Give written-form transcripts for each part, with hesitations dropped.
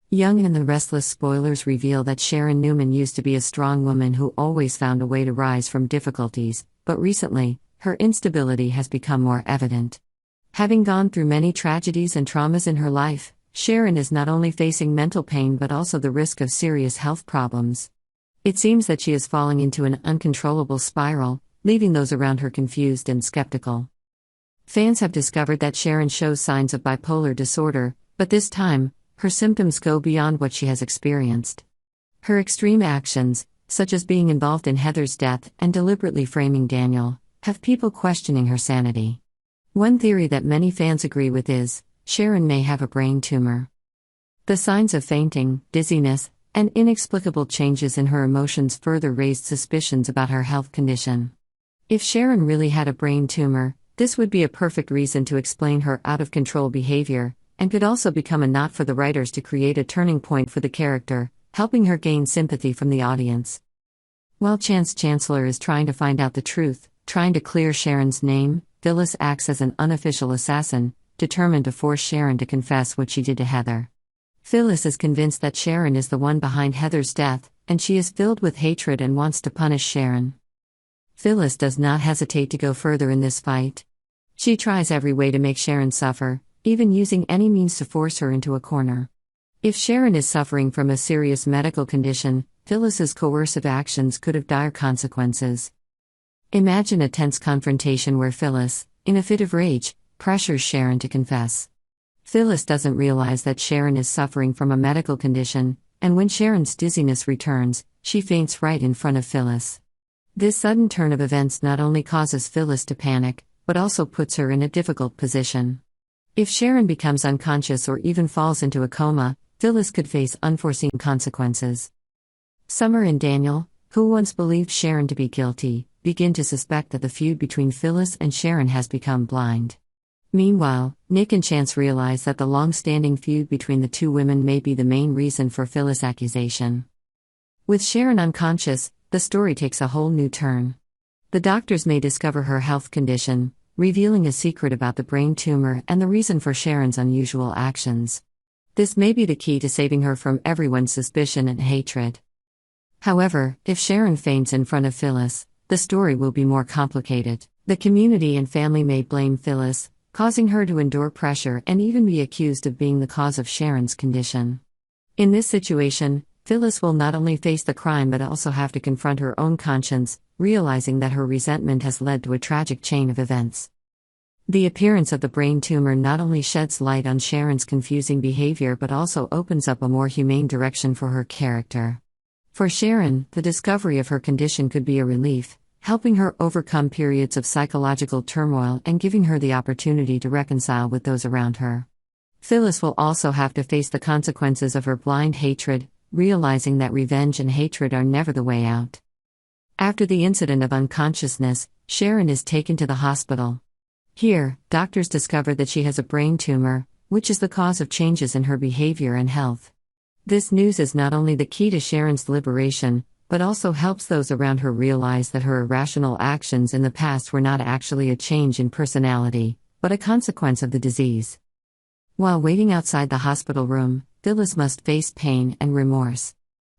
Young and the Restless spoilers reveal that Sharon Newman used to be a strong woman who always found a way to rise from difficulties, but recently, her instability has become more evident. Having gone through many tragedies and traumas in her life, Sharon is not only facing mental pain but also the risk of serious health problems. It seems that she is falling into an uncontrollable spiral, leaving those around her confused and skeptical. Fans have discovered that Sharon shows signs of bipolar disorder, but this time, her symptoms go beyond what she has experienced. Her extreme actions, such as being involved in Heather's death and deliberately framing Daniel, have people questioning her sanity. One theory that many fans agree with is, Sharon may have a brain tumor. The signs of fainting, dizziness, and inexplicable changes in her emotions further raised suspicions about her health condition. If Sharon really had a brain tumor, this would be a perfect reason to explain her out-of-control behavior, and could also become a knot for the writers to create a turning point for the character, helping her gain sympathy from the audience. While Chance Chancellor is trying to find out the truth, trying to clear Sharon's name, Phyllis acts as an unofficial assassin, determined to force Sharon to confess what she did to Heather. Phyllis is convinced that Sharon is the one behind Heather's death, and she is filled with hatred and wants to punish Sharon. Phyllis does not hesitate to go further in this fight. She tries every way to make Sharon suffer, even using any means to force her into a corner. If Sharon is suffering from a serious medical condition, Phyllis's coercive actions could have dire consequences. Imagine a tense confrontation where Phyllis, in a fit of rage, pressures Sharon to confess. Phyllis doesn't realize that Sharon is suffering from a medical condition, and when Sharon's dizziness returns, she faints right in front of Phyllis. This sudden turn of events not only causes Phyllis to panic, but also puts her in a difficult position. If Sharon becomes unconscious or even falls into a coma, Phyllis could face unforeseen consequences. Summer and Daniel, who once believed Sharon to be guilty, begin to suspect that the feud between Phyllis and Sharon has become blind. Meanwhile, Nick and Chance realize that the long-standing feud between the two women may be the main reason for Phyllis' accusation. With Sharon unconscious, the story takes a whole new turn. The doctors may discover her health condition, revealing a secret about the brain tumor and the reason for Sharon's unusual actions. This may be the key to saving her from everyone's suspicion and hatred. However, if Sharon faints in front of Phyllis, the story will be more complicated. The community and family may blame Phyllis, causing her to endure pressure and even be accused of being the cause of Sharon's condition. In this situation, Phyllis will not only face the crime but also have to confront her own conscience, realizing that her resentment has led to a tragic chain of events. The appearance of the brain tumor not only sheds light on Sharon's confusing behavior but also opens up a more humane direction for her character. For Sharon, the discovery of her condition could be a relief, helping her overcome periods of psychological turmoil and giving her the opportunity to reconcile with those around her. Phyllis will also have to face the consequences of her blind hatred, realizing that revenge and hatred are never the way out. After the incident of unconsciousness, Sharon is taken to the hospital. Here, doctors discover that she has a brain tumor, which is the cause of changes in her behavior and health. This news is not only the key to Sharon's liberation, but also helps those around her realize that her irrational actions in the past were not actually a change in personality, but a consequence of the disease. While waiting outside the hospital room, Phyllis must face pain and remorse.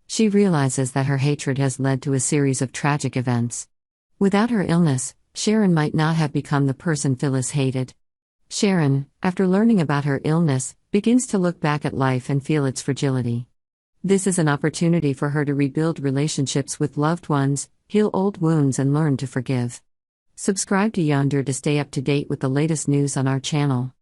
She realizes that her hatred has led to a series of tragic events. Without her illness, Sharon might not have become the person Phyllis hated. Sharon, after learning about her illness, begins to look back at life and feel its fragility. This is an opportunity for her to rebuild relationships with loved ones, heal old wounds and learn to forgive. Subscribe to Yonder to stay up to date with the latest news on our channel.